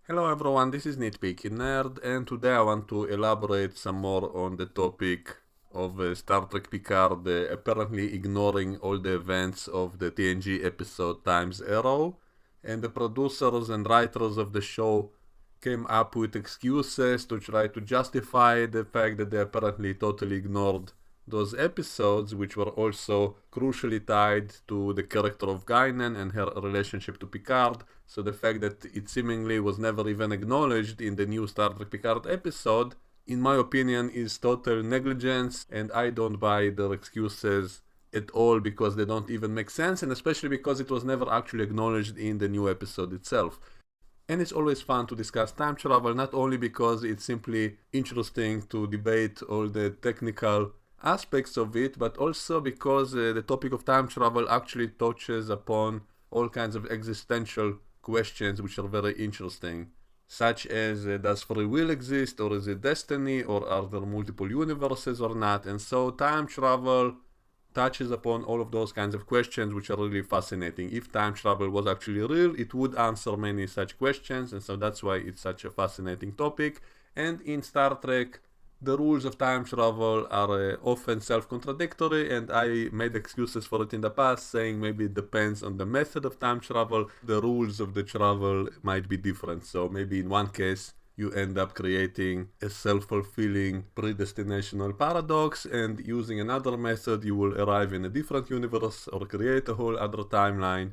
Hello everyone, this is Nitpicking Nerd, and today I want to elaborate some more on the topic of Star Trek Picard apparently ignoring all the events of the TNG episode Time's Arrow, and the producers and writers of the show came up with excuses to try to justify the fact that they apparently totally ignored those episodes, which were also crucially tied to the character of Guinan and her relationship to Picard. So the fact that it seemingly was never even acknowledged in the new Star Trek Picard episode, in my opinion, is total negligence, and I don't buy their excuses at all because they don't even make sense, and especially because it was never actually acknowledged in the new episode itself. And it's always fun to discuss time travel, not only because it's simply interesting to debate all the technical aspects of it, but also because the topic of time travel actually touches upon all kinds of existential questions which are very interesting, such as does free will exist, or is it destiny, or are there multiple universes or not? And so time travel touches upon all of those kinds of questions, which are really fascinating. If time travel was actually real, it would answer many such questions, and so that's why it's such a fascinating topic. And in Star Trek, the rules of time travel are often self-contradictory, and I made excuses for it in the past, saying maybe it depends on the method of time travel. The rules of the travel might be different. So maybe in one case, you end up creating a self-fulfilling predestinational paradox, and using another method you will arrive in a different universe or create a whole other timeline,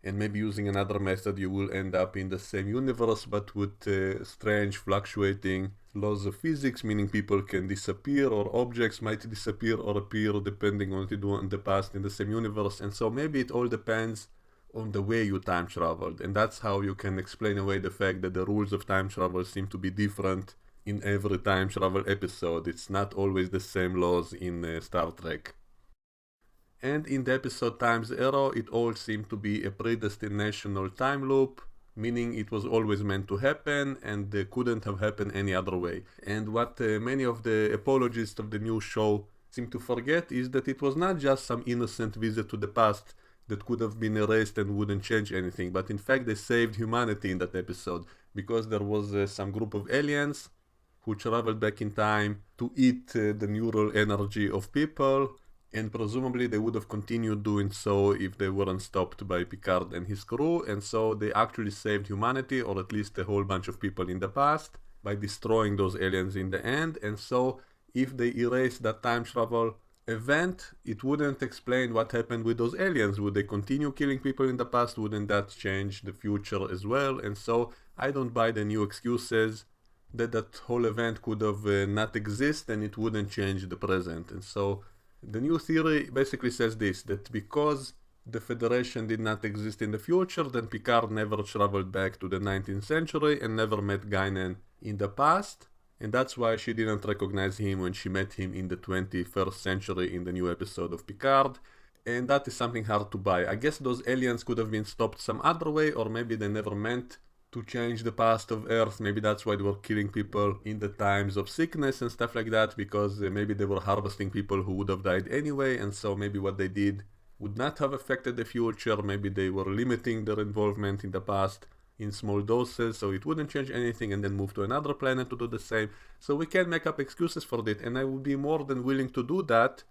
and maybe using another method you will end up in the same universe but with strange fluctuating laws of physics, meaning people can disappear or objects might disappear or appear depending on what you do in the past in the same universe. And so maybe it all depends on the way you time traveled, and that's how you can explain away the fact that the rules of time travel seem to be different in every time travel episode. It's not always the same laws in Star Trek. And in the episode Time's Arrow, it all seemed to be a predestinational time loop, meaning it was always meant to happen and couldn't have happened any other way. And what many of the apologists of the new show seem to forget is that it was not just some innocent visit to the past that could have been erased and wouldn't change anything, but in fact they saved humanity in that episode, because there was some group of aliens who traveled back in time to eat the neural energy of people, and presumably they would have continued doing so if they weren't stopped by Picard and his crew. And so they actually saved humanity, or at least a whole bunch of people in the past, by destroying those aliens in the end. And so if they erased that time travel event, it wouldn't explain what happened with those aliens. Would they continue killing people in the past? Wouldn't that change the future as well? And so I don't buy the new excuses that that whole event could have not exist and it wouldn't change the present. And so the new theory basically says this, that because the Federation did not exist in the future, then Picard never traveled back to the 19th century and never met Guinan in the past, and that's why she didn't recognize him when she met him in the 21st century in the new episode of Picard. And that is something hard to buy. I guess those aliens could have been stopped some other way, or maybe they never meant to change the past of Earth. Maybe that's why they were killing people in the times of sickness and stuff like that, because maybe they were harvesting people who would have died anyway, and so maybe what they did would not have affected the future. Maybe they were limiting their involvement in the past in small doses, so it wouldn't change anything, and then move to another planet to do the same. So we can make up excuses for it, and I would be more than willing to do that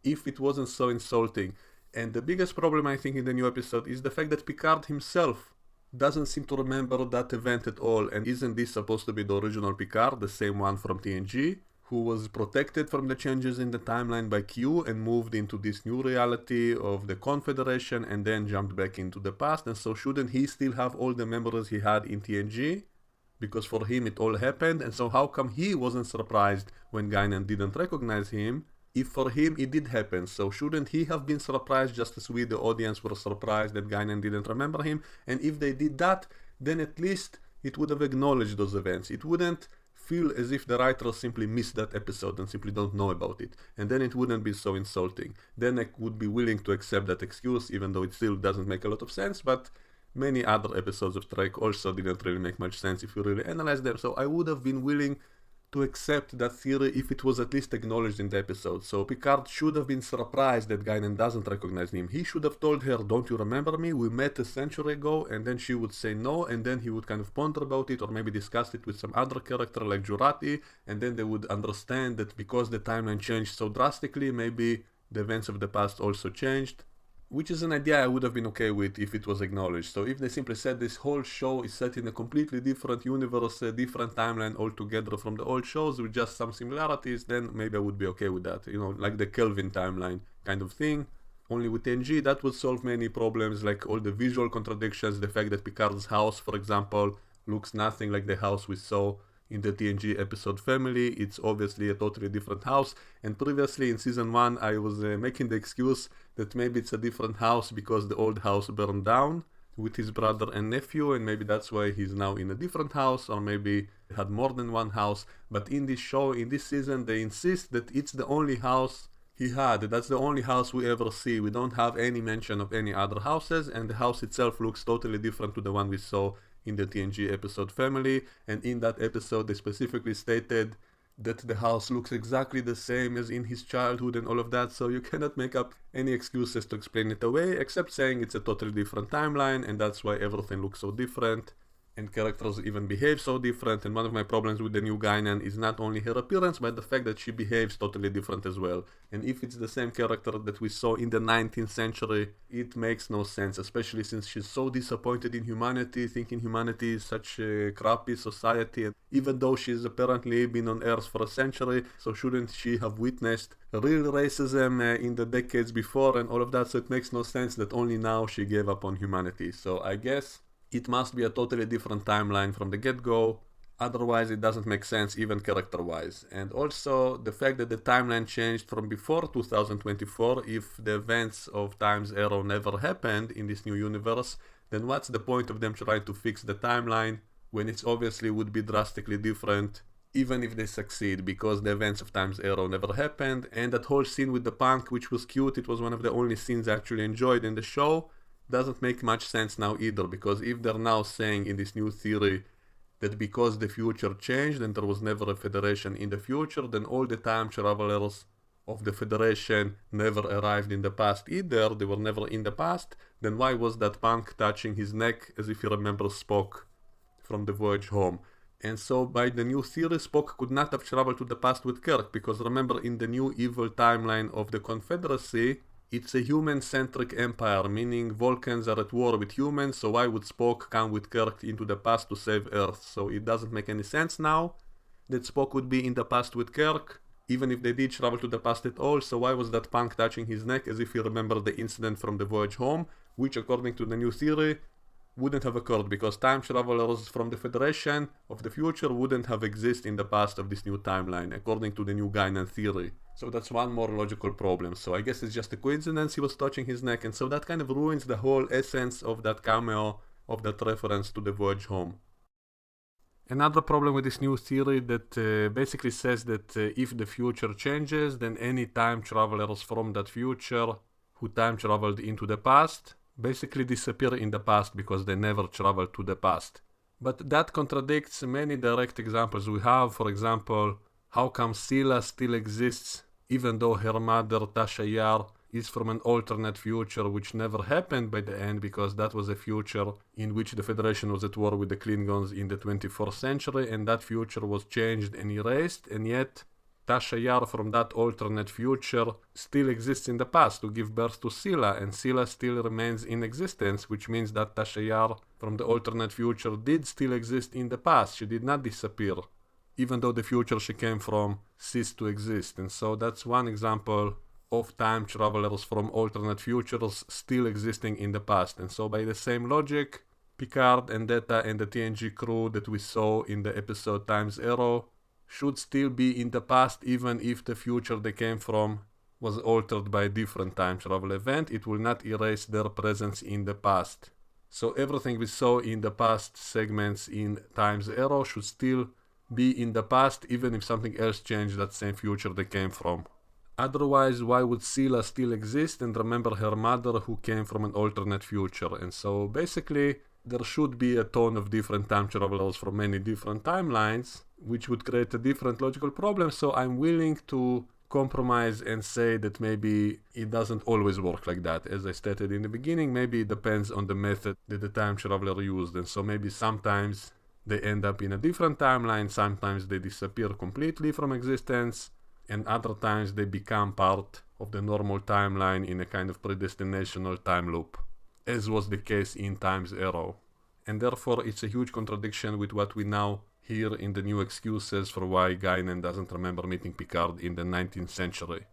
if it wasn't so insulting. And the biggest problem, I think, in the new episode is the fact that Picard himself doesn't seem to remember that event at all. And isn't this supposed to be the original Picard, the same one from TNG, who was protected from the changes in the timeline by Q and moved into this new reality of the Confederation and then jumped back into the past? And so shouldn't he still have all the memories he had in TNG? Because for him it all happened, and so how come he wasn't surprised when Guinan didn't recognize him, if for him it did happen? So shouldn't he have been surprised just as we, the audience, were surprised that Guinan didn't remember him? And if they did that, then at least it would have acknowledged those events. It wouldn't feel as if the writers simply missed that episode and simply don't know about it. And then it wouldn't be so insulting. Then I would be willing to accept that excuse, even though it still doesn't make a lot of sense. But many other episodes of Trek also didn't really make much sense if you really analyze them. So I would have been willing to accept that theory if it was at least acknowledged in the episode. So Picard should have been surprised that Guinan doesn't recognize him. He should have told her, don't you remember me? We met a century ago, and then she would say no, and then he would kind of ponder about it, or maybe discuss it with some other character like Jurati, and then they would understand that because the timeline changed so drastically, maybe the events of the past also changed. Which is an idea I would have been okay with if it was acknowledged. So if they simply said this whole show is set in a completely different universe, a different timeline altogether from the old shows with just some similarities, then maybe I would be okay with that. You know, like the Kelvin timeline kind of thing. Only with TNG, that would solve many problems, like all the visual contradictions, the fact that Picard's house, for example, looks nothing like the house we saw in the TNG episode Family. It's obviously a totally different house, and previously in season 1 I was making the excuse that maybe it's a different house because the old house burned down with his brother and nephew, and maybe that's why he's now in a different house, or maybe they had more than one house. But in this show, in this season, they insist that it's the only house he had. That's the only house we ever see. We don't have any mention of any other houses, and the house itself looks totally different to the one we saw in the TNG episode Family. And in that episode they specifically stated that the house looks exactly the same as in his childhood and all of that, so you cannot make up any excuses to explain it away except saying it's a totally different timeline and that's why everything looks so different and characters even behave so different. And one of my problems with the new Guinan is not only her appearance, but the fact that she behaves totally different as well. And if it's the same character that we saw in the 19th century, it makes no sense, especially since she's so disappointed in humanity, thinking humanity is such a crappy society, and even though she's apparently been on Earth for a century, so shouldn't she have witnessed real racism in the decades before and all of that? So it makes no sense that only now she gave up on humanity. So I guess it must be a totally different timeline from the get-go, otherwise it doesn't make sense even character-wise. And also the fact that the timeline changed from before 2024, if the events of Time's Arrow never happened in this new universe, then what's the point of them trying to fix the timeline when it obviously would be drastically different even if they succeed, because the events of Time's Arrow never happened. And that whole scene with the punk, which was cute, it was one of the only scenes I actually enjoyed in the show, doesn't make much sense now either, because if they're now saying in this new theory that because the future changed and there was never a Federation in the future, then all the time travelers of the Federation never arrived in the past either, they were never in the past, then why was that punk touching his neck as if he remembers Spock from the voyage home? And so by the new theory, Spock could not have traveled to the past with Kirk, because remember, in the new evil timeline of the Confederacy, it's a human-centric empire, meaning Vulcans are at war with humans, so why would Spock come with Kirk into the past to save Earth? So it doesn't make any sense now that Spock would be in the past with Kirk, even if they did travel to the past at all. So why was that punk touching his neck as if he remembered the incident from the voyage home, which according to the new theory wouldn't have occurred, because time travelers from the Federation of the future wouldn't have existed in the past of this new timeline, according to the new Guinan theory. So that's one more logical problem. So I guess it's just a coincidence he was touching his neck, and so that kind of ruins the whole essence of that cameo, of that reference to the voyage home. Another problem with this new theory that basically says that if the future changes, then any time travelers from that future who time traveled into the past basically disappear in the past because they never traveled to the past. But that contradicts many direct examples we have. For example, how come Scylla still exists even though her mother Tasha Yar is from an alternate future which never happened by the end, because that was a future in which the Federation was at war with the Klingons in the 24th century, and that future was changed and erased, and yet Tasha Yar from that alternate future still exists in the past to give birth to Scylla, and Scylla still remains in existence, which means that Tasha Yar from the alternate future did still exist in the past. She did not disappear, even though the future she came from ceased to exist. And so that's one example of time travelers from alternate futures still existing in the past. And so by the same logic, Picard and Data and the TNG crew that we saw in the episode Time's Arrow should still be in the past, even if the future they came from was altered by a different time travel event. It will not erase their presence in the past. So everything we saw in the past segments in Time's Arrow should still be in the past, even if something else changed that same future they came from. Otherwise, why would Scylla still exist and remember her mother who came from an alternate future? And so basically, there should be a ton of different time travelers from many different timelines, which would create a different logical problem. So I'm willing to compromise and say that maybe it doesn't always work like that. As I stated in the beginning, maybe it depends on the method that the time traveler used. And so maybe sometimes they end up in a different timeline, sometimes they disappear completely from existence, and other times they become part of the normal timeline in a kind of predestinational time loop, as was the case in Time's Arrow. And therefore it's a huge contradiction with what we now hear in the new excuses for why Guinan doesn't remember meeting Picard in the 19th century.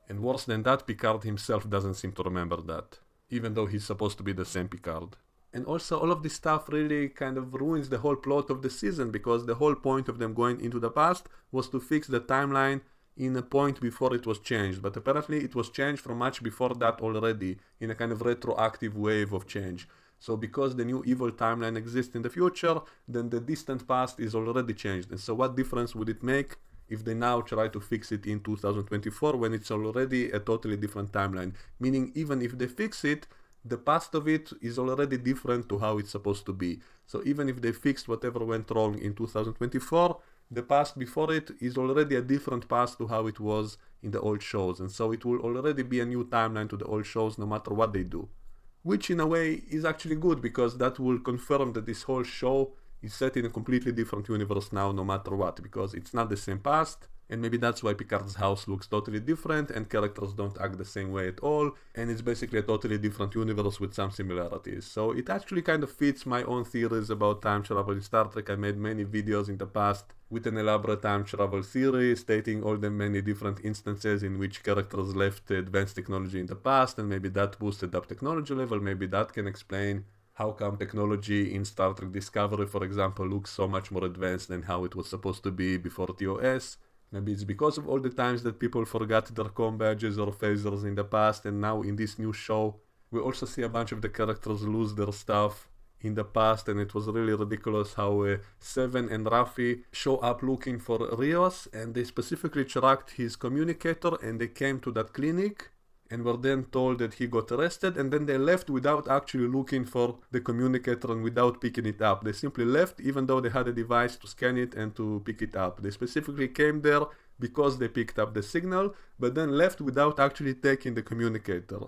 And worse than that, Picard himself doesn't seem to remember that, even though he's supposed to be the same Picard. And also all of this stuff really kind of ruins the whole plot of the season, because the whole point of them going into the past was to fix the timeline in a point before it was changed, but apparently it was changed from much before that already, in a kind of retroactive wave of change. So because the new evil timeline exists in the future, then the distant past is already changed. And so what difference would it make if they now try to fix it in 2024 when it's already a totally different timeline? Meaning even if they fix it, the past of it is already different to how it's supposed to be. So even if they fixed whatever went wrong in 2024, the past before it is already a different past to how it was in the old shows. And so it will already be a new timeline to the old shows no matter what they do. Which in a way is actually good, because that will confirm that this whole show is set in a completely different universe now no matter what, because it's not the same past, and maybe that's why Picard's house looks totally different and characters don't act the same way at all, and it's basically a totally different universe with some similarities. So it actually kind of fits my own theories about time travel in Star Trek. I made many videos in the past with an elaborate time travel theory, stating all the many different instances in which characters left advanced technology in the past, and maybe that boosted up technology level. Maybe that can explain how come technology in Star Trek Discovery, for example, looks so much more advanced than how it was supposed to be before TOS. Maybe it's because of all the times that people forgot their comm badges or phasers in the past, and now in this new show we also see a bunch of the characters lose their stuff in the past, and it was really ridiculous how Seven and Raffi show up looking for Rios, and they specifically tracked his communicator, and they came to that clinic and were then told that he got arrested, and then they left without actually looking for the communicator and without picking it up. They simply left even though they had a device to scan it and to pick it up. They specifically came there because they picked up the signal, but then left without actually taking the communicator.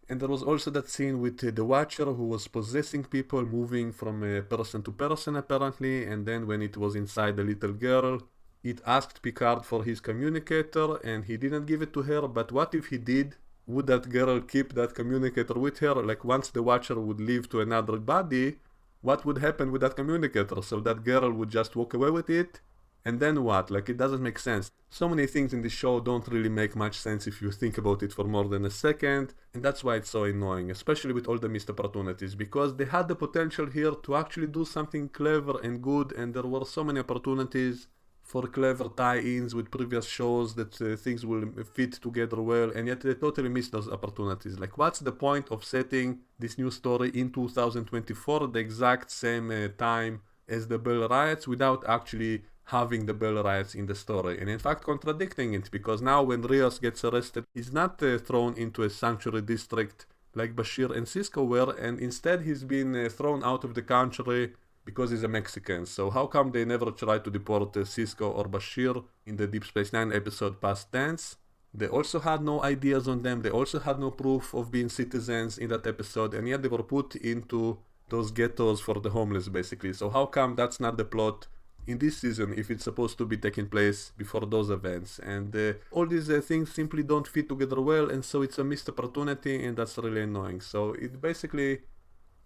And there was also that scene with the Watcher who was possessing people, moving from person to person apparently, and then when it was inside the little girl, it asked Picard for his communicator and he didn't give it to her. But what if he did? Would that girl keep that communicator with her? Like once the Watcher would leave to another body, what would happen with that communicator? So that girl would just walk away with it? And then what? Like it doesn't make sense. So many things in this show don't really make much sense if you think about it for more than a second, and that's why it's so annoying, especially with all the missed opportunities, because they had the potential here to actually do something clever and good, and there were so many opportunities for clever tie-ins with previous shows that things will fit together well, and yet they totally missed those opportunities. Like what's the point of setting this new story in 2024, the exact same time as the Bell Riots, without actually having the Bell Riots in the story, and in fact contradicting it, because now when Rios gets arrested, he's not thrown into a sanctuary district like Bashir and Cisco were, and instead he's been thrown out of the country because he's a Mexican. So how come they never tried to deport Cisco or Bashir in the Deep Space Nine episode Past Tense? They also had no ideas on them, they also had no proof of being citizens in that episode, and yet they were put into those ghettos for the homeless basically. So how come that's not the plot in this season if it's supposed to be taking place before those events? And all these things simply don't fit together well, and so it's a missed opportunity, and that's really annoying. So it basically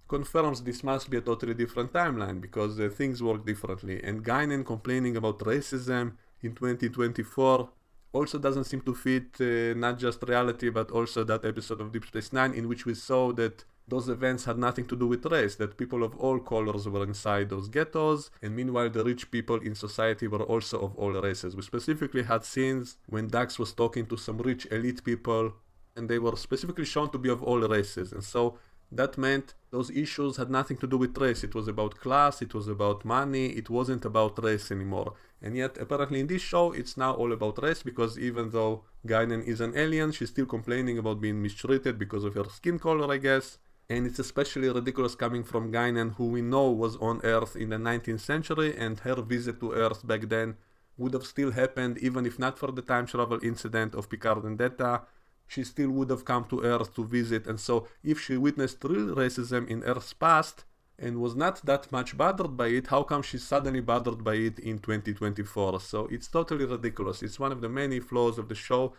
confirms this must be a totally different timeline, because things work differently. And Guinan complaining about racism in 2024 also doesn't seem to fit not just reality, but also that episode of Deep Space Nine in which we saw that those events had nothing to do with race, that people of all colors were inside those ghettos, and meanwhile the rich people in society were also of all races. We specifically had scenes when Dax was talking to some rich elite people, and they were specifically shown to be of all races, and so that meant those issues had nothing to do with race. It was about class, it was about money, it wasn't about race anymore. And yet apparently in this show it's now all about race, because even though Guinan is an alien, she's still complaining about being mistreated because of her skin color, I guess. And it's especially ridiculous coming from Guinan, who we know was on Earth in the 19th century, and her visit to Earth back then would have still happened even if not for the time travel incident of Picard and Data. She still would have come to Earth to visit, and so if she witnessed real racism in Earth's past and was not that much bothered by it, how come she's suddenly bothered by it in 2024? So it's totally ridiculous. It's one of the many flaws of the show,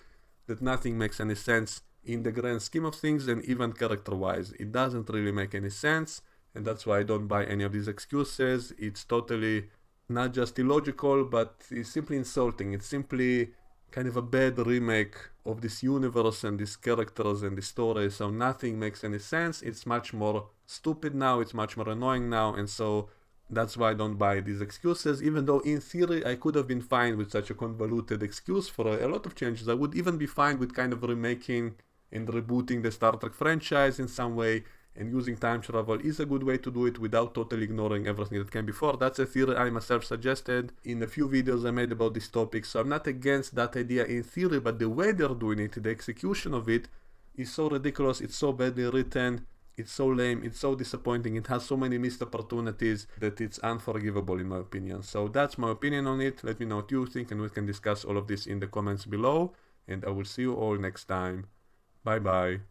that nothing makes any sense in the grand scheme of things, and even character-wise. It doesn't really make any sense, and that's why I don't buy any of these excuses. It's totally not just illogical, but it's simply insulting. It's simply kind of a bad remake of this universe and these characters and the story, so nothing makes any sense. It's much more stupid now, it's much more annoying now, and so that's why I don't buy these excuses, even though in theory I could have been fine with such a convoluted excuse for a lot of changes. I would even be fine with kind of remaking and rebooting the Star Trek franchise in some way, and using time travel is a good way to do it without totally ignoring everything that came before. That's a theory I myself suggested in a few videos I made about this topic, so I'm not against that idea in theory, but the way they're doing it, the execution of it, is so ridiculous, it's so badly written, it's so lame, it's so disappointing, it has so many missed opportunities that it's unforgivable in my opinion. So that's my opinion on it. Let me know what you think, and we can discuss all of this in the comments below, and I will see you all next time. Bye bye.